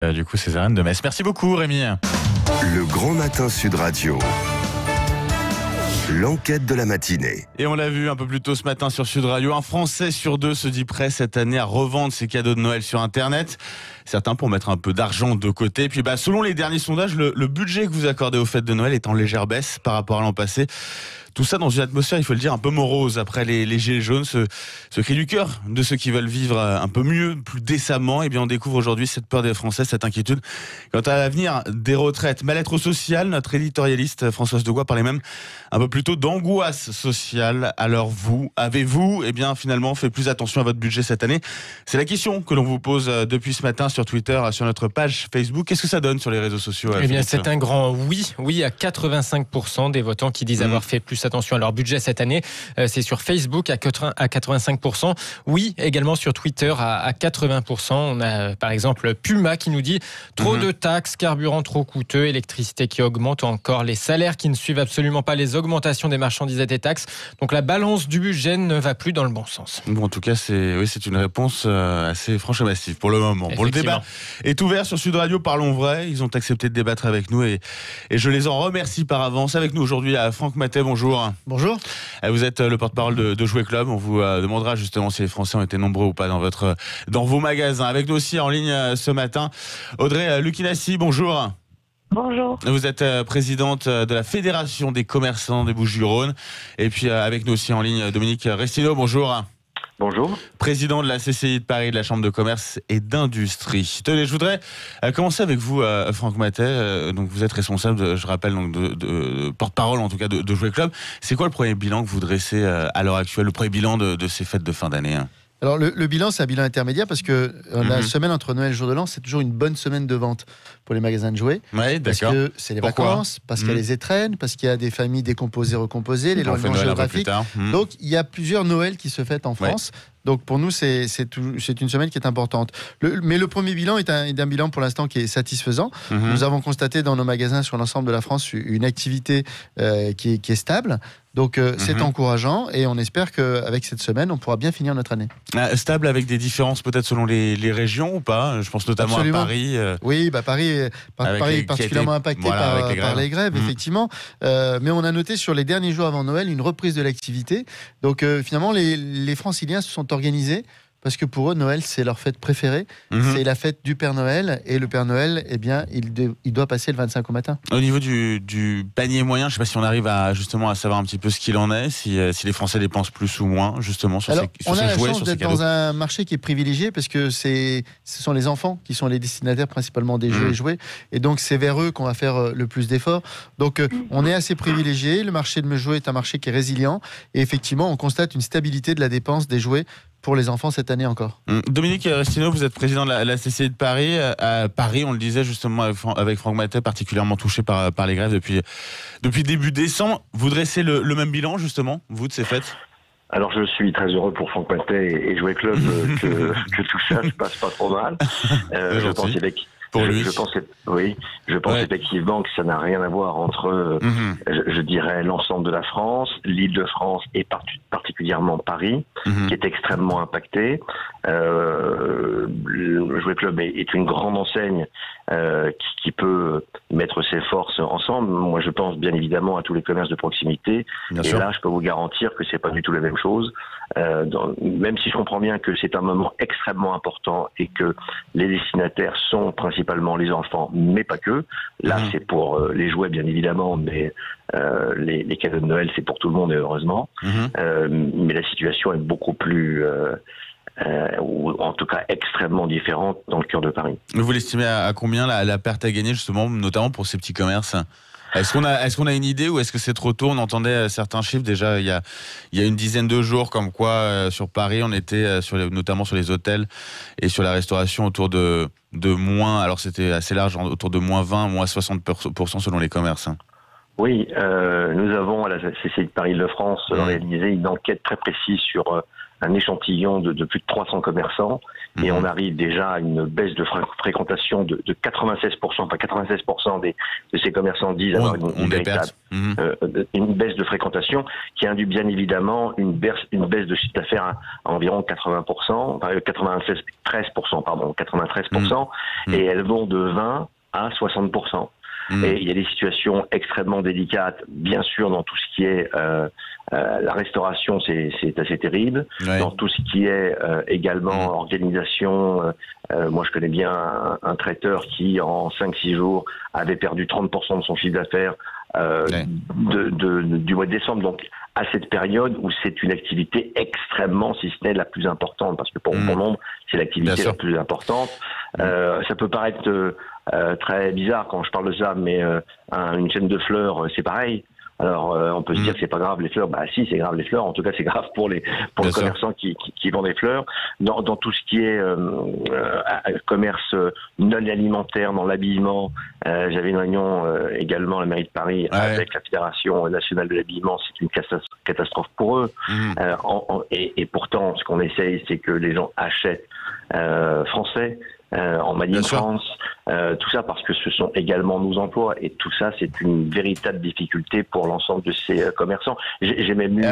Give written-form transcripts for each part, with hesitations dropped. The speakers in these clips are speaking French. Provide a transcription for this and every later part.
Du coup, Césarine de Metz. Merci beaucoup, Rémi. Le Grand Matin Sud Radio. L'enquête de la matinée. Et on l'a vu un peu plus tôt ce matin sur Sud Radio, un Français sur deux se dit prêt cette année à revendre ses cadeaux de Noël sur Internet. Certains pour mettre un peu d'argent de côté. Puis selon les derniers sondages, le budget que vous accordez aux fêtes de Noël est en légère baisse par rapport à l'an passé. Tout ça dans une atmosphère, il faut le dire, un peu morose après les gilets jaunes, ce cri du cœur de ceux qui veulent vivre un peu mieux, plus décemment. Et bien on découvre aujourd'hui cette peur des Français, cette inquiétude quant à l'avenir des retraites. Mal-être social, notre éditorialiste Françoise Degois parlait même un peu plus tôt d'angoisse sociale. Alors avez-vous finalement fait plus attention à votre budget cette année? C'est la question que l'on vous pose depuis ce matin sur Twitter, sur notre page Facebook. Qu'est-ce que ça donne sur les réseaux sociaux? Eh bien, c'est un grand oui à 85% des votants qui disent avoir fait plus attention à leur budget cette année. C'est sur Facebook à 85%. Oui, également sur Twitter à 80%. On a par exemple Puma qui nous dit trop de taxes, carburant trop coûteux, électricité qui augmente, ou encore les salaires qui ne suivent absolument pas les augmentations des marchandises et des taxes. Donc la balance du budget ne va plus dans le bon sens. Bon, en tout cas, c'est une réponse assez franche et massive pour le moment. Bon, le débat est ouvert sur Sud Radio. Parlons vrai. Ils ont accepté de débattre avec nous et je les en remercie par avance. Avec nous aujourd'hui, Franck Mathey, bonjour. Bonjour. Vous êtes le porte-parole de Jouet Club. On vous demandera justement si les Français ont été nombreux ou pas dans vos magasins. Avec nous aussi en ligne ce matin, Audrey Lucinassi, bonjour. Bonjour. Vous êtes présidente de la Fédération des commerçants des Bouches-du-Rhône. Et puis avec nous aussi en ligne, Dominique Restineau, bonjour. Bonjour. Président de la CCI de Paris, de la Chambre de commerce et d'industrie. Tenez, je voudrais commencer avec vous, Franck Mathey. Donc vous êtes responsable, je rappelle, de porte-parole en tout cas de Jouet Club. C'est quoi le premier bilan que vous dressez à l'heure actuelle, le premier bilan de ces fêtes de fin d'année? Alors le bilan, c'est un bilan intermédiaire parce que la semaine entre Noël et Jour de l'An, c'est toujours une bonne semaine de vente pour les magasins de jouets. Oui, parce que c'est les vacances, parce qu'il y a les étrennes, parce qu'il y a des familles décomposées, recomposées, les logements géographiques. Donc il y a plusieurs Noëls qui se fêtent en France. Donc pour nous, c'est une semaine qui est importante. Mais le premier bilan est un bilan pour l'instant qui est satisfaisant. Nous avons constaté dans nos magasins sur l'ensemble de la France une activité qui est stable. Donc c'est encourageant et on espère qu'avec cette semaine, on pourra bien finir notre année. Stable avec des différences peut-être selon les régions ou pas? Je pense notamment à Paris. Oui, Paris est particulièrement impacté par les grèves, effectivement. Mais on a noté sur les derniers jours avant Noël une reprise de l'activité. Donc finalement, les Franciliens se sont organisés. Parce que pour eux, Noël, c'est leur fête préférée. C'est la fête du Père Noël. Et le Père Noël, il doit passer le 25 au matin. Au niveau du panier moyen, je ne sais pas si on arrive à savoir un petit peu ce qu'il en est, si les Français dépensent plus ou moins, justement, sur ces jouets, on a la chance d'être dans un marché qui est privilégié, parce que ce sont les enfants qui sont les destinataires principalement des jeux et jouets. Et donc, c'est vers eux qu'on va faire le plus d'efforts. Donc, on est assez privilégié. Le marché de jouets est un marché qui est résilient. Et effectivement, on constate une stabilité de la dépense des jouets pour les enfants cette année encore. Dominique Restineau, vous êtes président de la CCI de Paris. À Paris, on le disait justement avec Franck Mathey, particulièrement touché par les grèves depuis début décembre. Vous dressez le même bilan justement, vous, de ces fêtes? Alors je suis très heureux pour Franck Mathey et Jouet Club que tout ça se passe pas trop mal. Je pense pour lui. Je pense effectivement que ça n'a rien à voir entre, je dirais, l'ensemble de la France, l'Île-de-France et particulièrement Paris, qui est extrêmement impacté. Le Jouet Club est une grande enseigne qui peut mettre ses forces ensemble. Moi, je pense bien évidemment à tous les commerces de proximité. Là, je peux vous garantir que c'est pas du tout la même chose. Même si je comprends bien que c'est un moment extrêmement important et que les destinataires sont principalement les enfants, mais pas que. Là, c'est pour les jouets, bien évidemment, mais les cadeaux de Noël, c'est pour tout le monde, et heureusement. Mais la situation est beaucoup plus... ou en tout cas extrêmement différente dans le cœur de Paris. Vous l'estimez à combien la perte à gagner, justement, notamment pour ces petits commerces? Est-ce qu'on a une idée, ou est-ce que c'est trop tôt? On entendait certains chiffres déjà il y a une dizaine de jours, comme quoi sur Paris on était notamment sur les hôtels et sur la restauration autour de moins, alors c'était assez large, autour de moins 20, moins 60% selon les commerces. Oui, nous avons à la CCI de Paris-Île-de-France réalisé une enquête très précise sur un échantillon de plus de 300 commerçants et on arrive déjà à une baisse de fréquentation de 96%, enfin 96% de ces commerçants disent avoir une baisse de fréquentation qui induit bien évidemment une baisse de chiffre d'affaires à environ 93%, et elles vont de 20 à 60%. Et il y a des situations extrêmement délicates, bien sûr, dans tout ce qui est la restauration, c'est assez terrible. Dans tout ce qui est également organisation, moi je connais bien un traiteur qui, en 5-6 jours, avait perdu 30% de son chiffre d'affaires du mois de décembre. Donc, à cette période où c'est une activité extrêmement, si ce n'est la plus importante, parce que pour bon nombre, c'est l'activité la plus importante. Ça peut paraître très bizarre quand je parle de ça, mais une chaîne de fleurs, c'est pareil. Alors, on peut se dire que c'est pas grave les fleurs. Bah si, c'est grave les fleurs. En tout cas, c'est grave pour les commerçants qui vendent des fleurs. Dans tout ce qui est commerce non alimentaire, dans l'habillement, j'avais une réunion également à la mairie de Paris avec la Fédération nationale de l'habillement. C'est une catastrophe pour eux. Et pourtant, ce qu'on essaye, c'est que les gens achètent français. En Made in France, tout ça parce que ce sont également nos emplois, et tout ça c'est une véritable difficulté pour l'ensemble de ces commerçants. J'ai même eu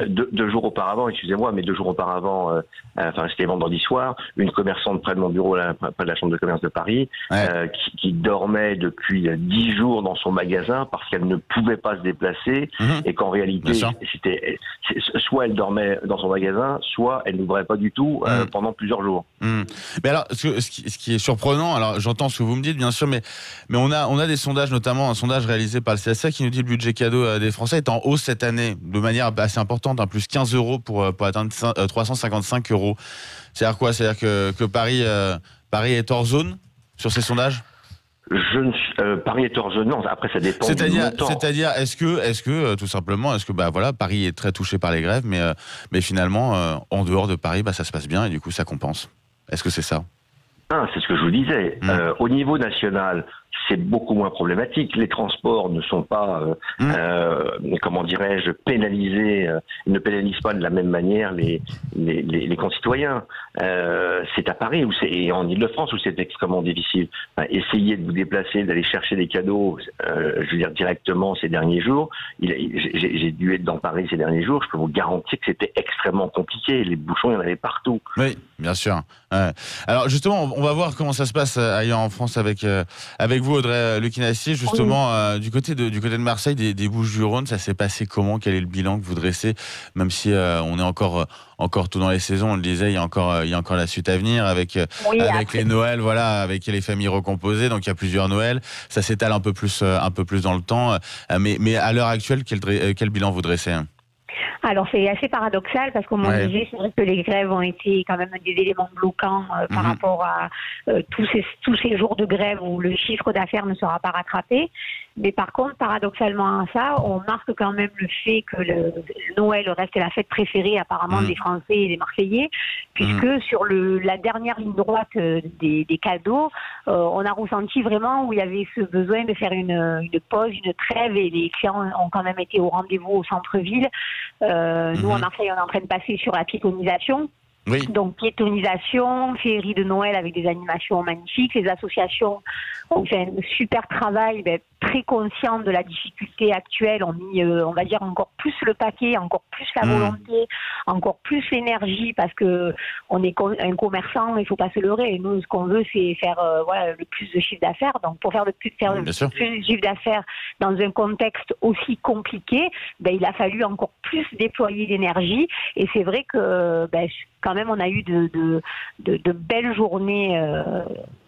deux jours auparavant, excusez-moi, mais 2 jours auparavant, enfin c'était vendredi soir, une commerçante près de mon bureau, près de la Chambre de commerce de Paris, qui dormait depuis 10 jours dans son magasin parce qu'elle ne pouvait pas se déplacer, et qu'en réalité c'était soit elle dormait dans son magasin, soit elle n'ouvrait pas du tout pendant plusieurs jours. Mais alors, ce qui est surprenant, alors j'entends ce que vous me dites bien sûr, mais on a des sondages, notamment un sondage réalisé par le CSA qui nous dit que le budget cadeau des Français est en hausse cette année de manière assez importante, plus 15 euros pour atteindre 355 euros. C'est-à-dire quoi? C'est-à-dire que Paris est hors zone sur ces sondages? Paris est hors zone, non, après ça dépend du montant. C'est-à-dire, est-ce que tout simplement, Paris est très touché par les grèves, mais finalement, en dehors de Paris, ça se passe bien et du coup ça compense. Est-ce que c'est ça? C'est ce que je vous disais. Au niveau national, c'est beaucoup moins problématique. Les transports ne sont pas, comment dirais-je, pénalisés, ne pénalisent pas de la même manière les concitoyens. C'est à Paris et en Ile-de-France où c'est extrêmement difficile. Essayez de vous déplacer, d'aller chercher des cadeaux, je veux dire directement ces derniers jours. J'ai dû être dans Paris ces derniers jours. Je peux vous garantir que c'était extrêmement compliqué. Les bouchons, il y en avait partout. Oui, bien sûr. Alors justement, on va voir comment ça se passe ailleurs en France avec vous, Audrey Lucinassi, justement, du côté de Marseille, des Bouches-du-Rhône, ça s'est passé comment? Quel est le bilan que vous dressez? Même si on est encore tout dans les saisons, on le disait, il y a encore la suite à venir avec les Noëls, avec les familles recomposées, donc il y a plusieurs Noëls, ça s'étale un peu plus dans le temps, mais à l'heure actuelle, quel bilan vous dressez? Alors c'est assez paradoxal parce qu'on m'a dit, c'est vrai que les grèves ont été quand même des éléments bloquants par rapport à tous ces jours de grève où le chiffre d'affaires ne sera pas rattrapé. Mais par contre, paradoxalement à ça, on marque quand même le fait que le Noël reste la fête préférée apparemment des Français et des Marseillais, puisque sur la dernière ligne droite des cadeaux, on a ressenti vraiment où il y avait ce besoin de faire une pause, une trêve, et les clients ont quand même été au rendez-vous au centre-ville. Nous, en Marseille, on est en train de passer sur la piétonisation. Oui. Donc piétonisation, féerie de Noël avec des animations magnifiques. Les associations ont fait un super travail, très conscient de la difficulté actuelle. On mis, on va dire, encore plus le paquet, encore plus la volonté, encore plus l'énergie, parce que on est un commerçant, il faut pas se leurrer. Et nous, ce qu'on veut, c'est faire le plus de chiffre d'affaires. Donc pour faire le plus de chiffre d'affaires dans un contexte aussi compliqué, il a fallu encore plus déployer d'énergie. Et c'est vrai que quand même, on a eu de belles journées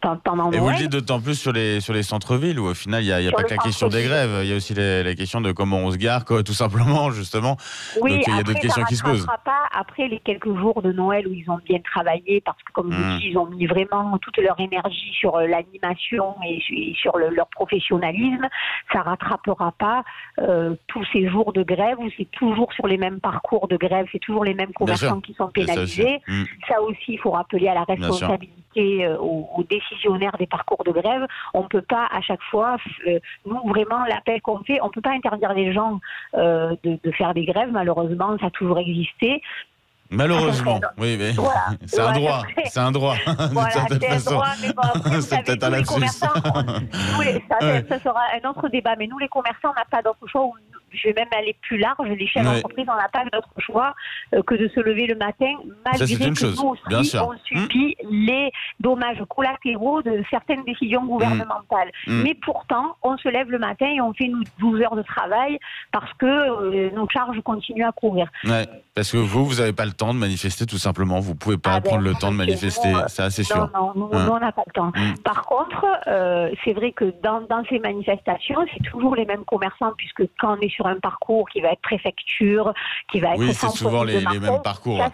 pendant Noël. Et vous le dites d'autant plus sur les centres-villes, où au final, il n'y a pas que la question des grèves, il y a aussi la question de comment on se gare, tout simplement, justement. Oui, donc il y a d'autres questions qui se posent. Pas après les quelques jours de Noël où ils ont bien travaillé, parce que comme je vous dis, ils ont mis vraiment toute leur énergie sur l'animation et sur leur professionnalisme. Ça rattrapera pas tous ces jours de grève où c'est toujours sur les mêmes parcours de grève, c'est toujours les mêmes commerçants qui sont pénalisés. Ça aussi, il faut rappeler à la responsabilité aux décisionnaires des parcours de grève. On ne peut pas à chaque fois, nous vraiment l'appel qu'on fait, on ne peut pas interdire les gens de faire des grèves. Malheureusement, ça a toujours existé. Malheureusement, oui, mais voilà. C'est un droit. C'est un droit, voilà, d'une certaine façon. C'est peut-être un lapsus. Ça sera un autre débat, mais nous, les commerçants, on n'a pas d'autre choix. Je vais même aller plus large, les chefs d'entreprise, on n'a pas d'autre choix que de se lever le matin, malgré que nous aussi, on subit les dommages collatéraux de certaines décisions gouvernementales. Mais pourtant, on se lève le matin et on fait 12 heures de travail parce que nos charges continuent à courir. Ouais, parce que vous n'avez pas le temps de manifester, tout simplement. Vous ne pouvez pas prendre le temps de manifester, ça c'est sûr. Non, nous, on n'a pas le temps. Par contre, c'est vrai que dans ces manifestations, c'est toujours les mêmes commerçants, puisque quand on est sur un parcours qui va être préfecture, qui va être... Oui, c'est souvent les mêmes parcours.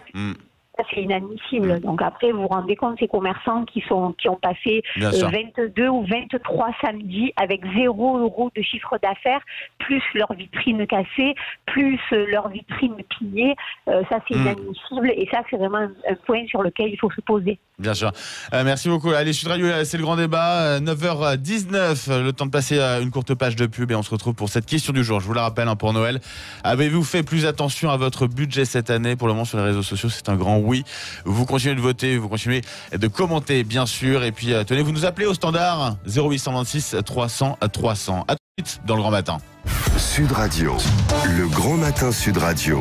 Ça, c'est inadmissible. Donc après, vous vous rendez compte, ces commerçants qui ont passé 22 ou 23 samedis avec 0 € de chiffre d'affaires, plus leur vitrine cassée, plus leur vitrine pillée, ça c'est inadmissible et ça c'est vraiment un point sur lequel il faut se poser. Bien sûr. Merci beaucoup. Allez, Sud Radio, c'est le grand débat. 9h19, le temps de passer une courte page de pub et on se retrouve pour cette question du jour. Je vous la rappelle, pour Noël. Avez-vous fait plus attention à votre budget cette année? Pour le moment, sur les réseaux sociaux, c'est un grand oui. Vous continuez de voter, vous continuez de commenter, bien sûr. Et puis, tenez, vous nous appelez au standard 0826 300 300. À tout de suite dans le Grand Matin. Sud Radio, le Grand Matin Sud Radio.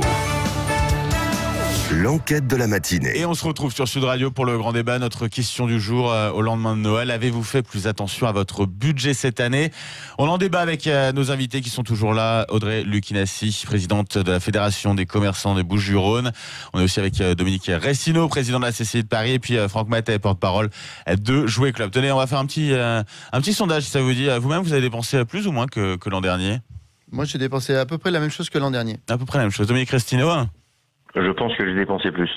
L'enquête de la matinée. Et on se retrouve sur Sud Radio pour le grand débat. Notre question du jour au lendemain de Noël. Avez-vous fait plus attention à votre budget cette année? On en débat avec nos invités qui sont toujours là. Audrey Lucinassi, présidente de la Fédération des commerçants des Bouches-du-Rhône. On est aussi avec Dominique Ressineau, président de la CCI de Paris. Et puis Franck Matet, porte-parole de Jouet Club. Tenez, on va faire un petit sondage si ça vous dit. Vous-même, vous avez dépensé plus ou moins que l'an dernier? Moi, j'ai dépensé à peu près la même chose que l'an dernier. À peu près la même chose. Dominique Ressineau? Je pense que j'ai dépensé plus.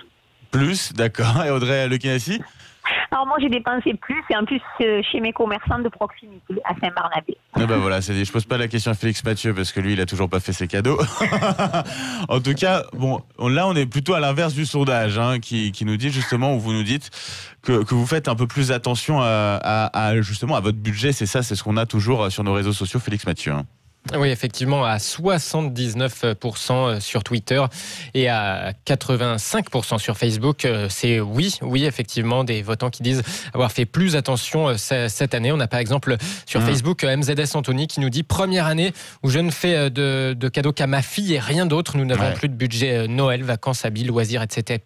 Plus, d'accord. Et Audrey Lucinassi? Alors moi j'ai dépensé plus et en plus chez mes commerçants de proximité à Saint-Barnabé. Ah bah voilà, je pose pas la question à Félix Mathieu parce que lui il a toujours pas fait ses cadeaux. En tout cas, bon, là on est plutôt à l'inverse du sondage qui nous dit justement, où vous nous dites que vous faites un peu plus attention justement à votre budget. C'est ce qu'on a toujours sur nos réseaux sociaux, Félix Mathieu. Oui, effectivement, à 79% sur Twitter et à 85% sur Facebook. C'est oui, effectivement, des votants qui disent avoir fait plus attention cette année. On a par exemple sur Facebook MZS Anthony qui nous dit « Première année où je ne fais de cadeaux qu'à ma fille et rien d'autre. Nous n'avons plus de budget Noël, vacances, habits, loisirs, etc.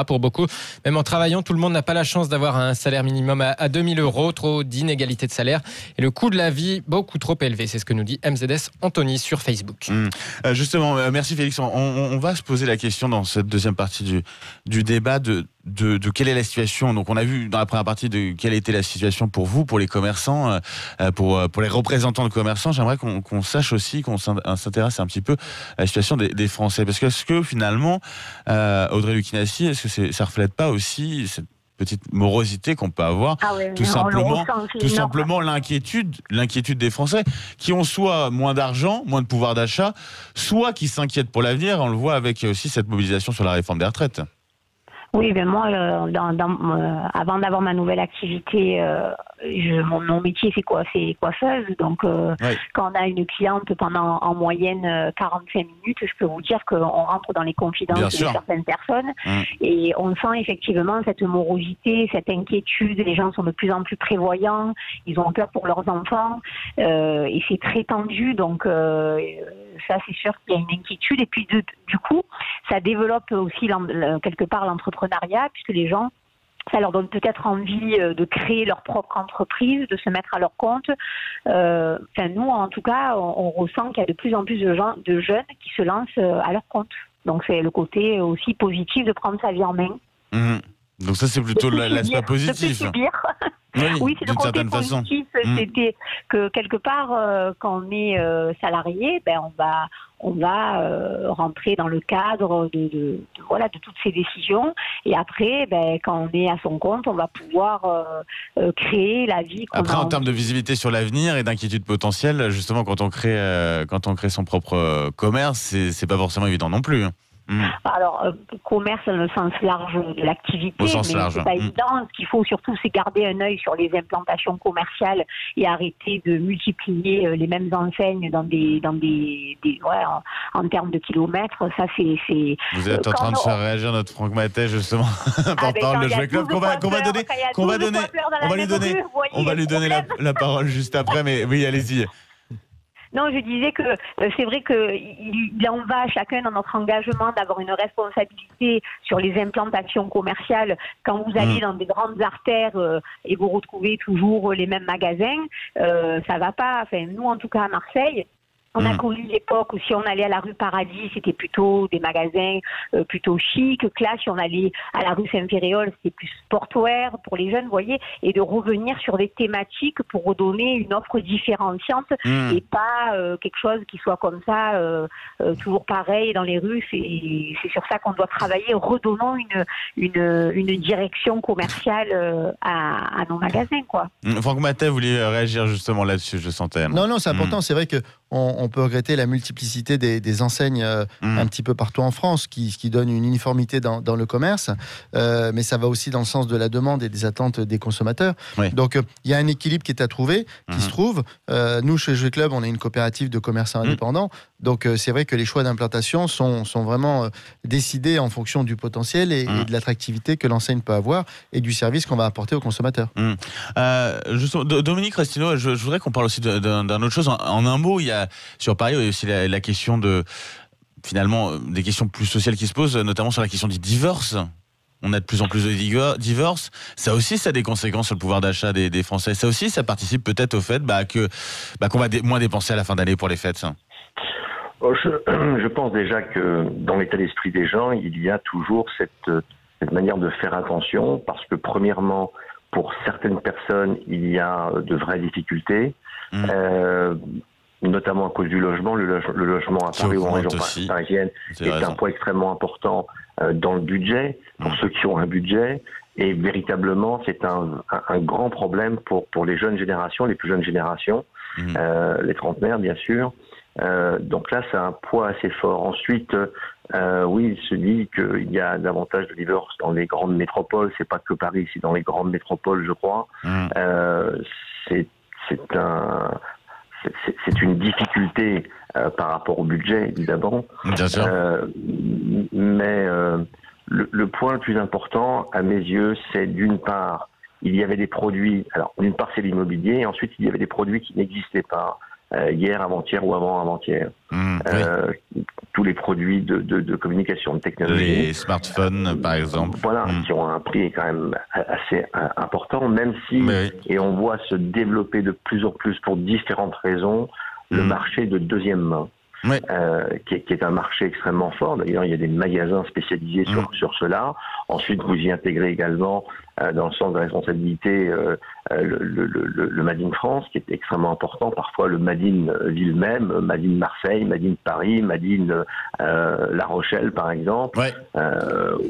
Pour beaucoup, même en travaillant, tout le monde n'a pas la chance d'avoir un salaire minimum à 2000 €, trop d'inégalité de salaire et le coût de la vie beaucoup trop élevé. » C'est ce que nous dit MZS Anthony sur Facebook. Justement, merci Félix. On va se poser la question dans cette deuxième partie du débat de quelle est la situation. Donc on a vu dans la première partie de quelle était la situation pour vous, pour les commerçants, pour les représentants de commerçants. J'aimerais qu'on sache aussi, qu'on s'intéresse un petit peu à la situation des Français. Parce que est-ce que finalement, Audrey Lucinassi, est-ce que ça reflète pas aussi cette petite morosité qu'on peut avoir, tout simplement l'inquiétude des Français qui ont soit moins d'argent, moins de pouvoir d'achat, soit qui s'inquiètent pour l'avenir. On le voit avec aussi cette mobilisation sur la réforme des retraites. Oui, ben moi, avant d'avoir ma nouvelle activité, mon métier c'est quoi? C'est coiffeuse. Donc, quand on a une cliente pendant en moyenne 45 minutes, je peux vous dire qu'on rentre dans les confidences de certaines personnes et on sent effectivement cette morosité, cette inquiétude. Les gens sont de plus en plus prévoyants, ils ont peur pour leurs enfants et c'est très tendu. Donc, ça c'est sûr qu'il y a une inquiétude et puis du coup, ça développe aussi quelque part l'entrepreneuriat puisque les gens, ça leur donne peut-être envie de créer leur propre entreprise, de se mettre à leur compte. Nous, en tout cas, on ressent qu'il y a de plus en plus de jeunes qui se lancent à leur compte. Donc, c'est le côté aussi positif de prendre sa vie en main. Donc ça, c'est plutôt l'aspect positif. Oui, c'est le côté positif. C'était que quelque part, quand on est salarié, on va rentrer dans le cadre de toutes ces décisions. Et après, quand on est à son compte, on va pouvoir créer la vie qu'on a. Après, en termes de visibilité sur l'avenir et d'inquiétude potentielle, justement, quand on crée son propre commerce, c'est pas forcément évident non plus. Alors, commerce dans le sens large de l'activité, mais c'est pas évident. Ce qu'il faut surtout, c'est garder un œil sur les implantations commerciales et arrêter de multiplier les mêmes enseignes en termes de kilomètres. Ça, c'est. Vous êtes en train de faire réagir notre Franck Mathey, justement, porte-parole de Jouet Club, qu'on va lui donner la parole juste après, mais oui, allez-y. Non, je disais que c'est vrai qu'il en va chacun dans notre engagement d'avoir une responsabilité sur les implantations commerciales. Quand vous allez dans des grandes artères et vous retrouvez toujours les mêmes magasins, ça va pas. Enfin, nous, en tout cas à Marseille, on a connu l'époque où si on allait à la rue Paradis, c'était plutôt des magasins plutôt chics. Que là, si on allait à la rue Saint-Féréol, c'était plus sportwear pour les jeunes, vous voyez, et de revenir sur des thématiques pour redonner une offre différenciante et pas quelque chose qui soit comme ça, toujours pareil dans les rues. C'est sur ça qu'on doit travailler, redonnant une direction commerciale à nos magasins, quoi. Franck Mathey voulait réagir justement là-dessus, je sentais. Non, c'est important. C'est vrai que on peut regretter la multiplicité des enseignes un petit peu partout en France qui donnent une uniformité dans le commerce, mais ça va aussi dans le sens de la demande et des attentes des consommateurs. Oui. Donc il y a un équilibre qui est à trouver, qui se trouve. Nous, chez Jouet Club, on est une coopérative de commerçants indépendants, donc c'est vrai que les choix d'implantation sont vraiment décidés en fonction du potentiel et de l'attractivité que l'enseigne peut avoir et du service qu'on va apporter aux consommateurs. Dominique Restino, je voudrais qu'on parle aussi d'une autre chose. En un mot, il y a sur Paris, il y a aussi la question finalement, des questions plus sociales qui se posent, notamment sur la question du divorce. On a de plus en plus de divorces. Ça aussi, ça a des conséquences sur le pouvoir d'achat des Français. Ça aussi, ça participe peut-être au fait qu'on va moins dépenser à la fin d'année pour les fêtes. Je pense déjà que dans l'état d'esprit des gens, il y a toujours cette manière de faire attention, parce que premièrement, pour certaines personnes, il y a de vraies difficultés. Notamment à cause du logement. Le logement à Paris ou en région parisienne est un poids extrêmement important dans le budget, pour ceux qui ont un budget, et véritablement c'est un grand problème pour les jeunes générations, les plus jeunes générations, les trentenaires bien sûr. Donc là c'est un poids assez fort. Ensuite, oui, il se dit qu'il y a davantage de divorces dans les grandes métropoles, c'est pas que Paris, c'est dans les grandes métropoles je crois. C'est une difficulté par rapport au budget, évidemment. Bien sûr. Mais le point le plus important, à mes yeux, c'est d'une part, il y avait des produits... Alors, d'une part, c'est l'immobilier, et ensuite, il y avait des produits qui n'existaient pas hier, avant-hier ou avant-avant-hier. Tous les produits de communication, de technologie. Les smartphones, par exemple. Voilà, qui ont un prix quand même assez important, même si, et on voit se développer de plus en plus pour différentes raisons, le marché de deuxième main. Qui est un marché extrêmement fort. D'ailleurs, il y a des magasins spécialisés sur cela. Ensuite, vous y intégrez également, dans le sens de responsabilité, le Made in France, qui est extrêmement important. Parfois, le Made in ville même, Made in Marseille, Made in Paris, Made in La Rochelle, par exemple,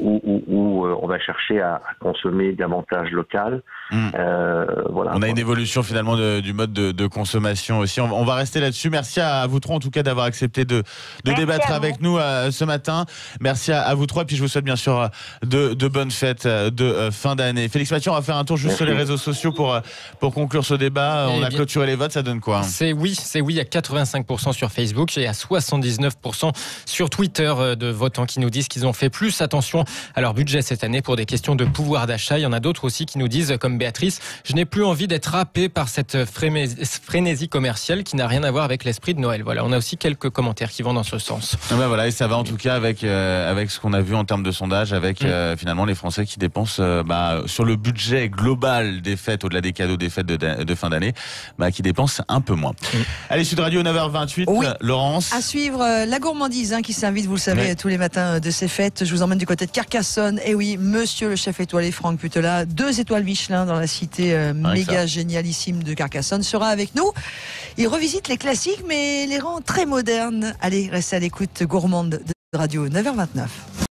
où on va chercher à consommer davantage local. Voilà. On a une évolution finalement du mode de consommation aussi. On va rester là-dessus. Merci à vous trois en tout cas d'avoir accepté de débattre avec nous ce matin. Merci à vous trois. Puis je vous souhaite bien sûr de bonnes fêtes de fin d'année. Félix Mathieu, on va faire un tour juste sur les réseaux sociaux pour conclure ce débat. On a clôturé les votes, ça donne quoi? C'est oui à 85% sur Facebook et à 79% sur Twitter de votants qui nous disent qu'ils ont fait plus attention à leur budget cette année pour des questions de pouvoir d'achat. Il y en a d'autres aussi qui nous disent, comme Béatrice, je n'ai plus envie d'être happé par cette frénésie commerciale qui n'a rien à voir avec l'esprit de Noël. Voilà, on a aussi quelques commentaires qui vont dans ce sens. Voilà, et ça va en tout cas avec ce qu'on a vu en termes de sondage, avec finalement les Français qui dépensent sur le budget global des fêtes, au-delà des cadeaux des fêtes de fin d'année, qui dépensent un peu moins. Allez, Sud Radio 9h28, Laurence. À suivre la gourmandise qui s'invite, vous le savez, tous les matins de ces fêtes. Je vous emmène du côté de Carcassonne. Et oui, monsieur le chef étoilé Franck Putela, 2 étoiles Michelin dans la cité méga génialissime de Carcassonne, sera avec nous. Il revisite les classiques, mais les rend très modernes. Allez, restez à l'écoute gourmande de Radio 9h29.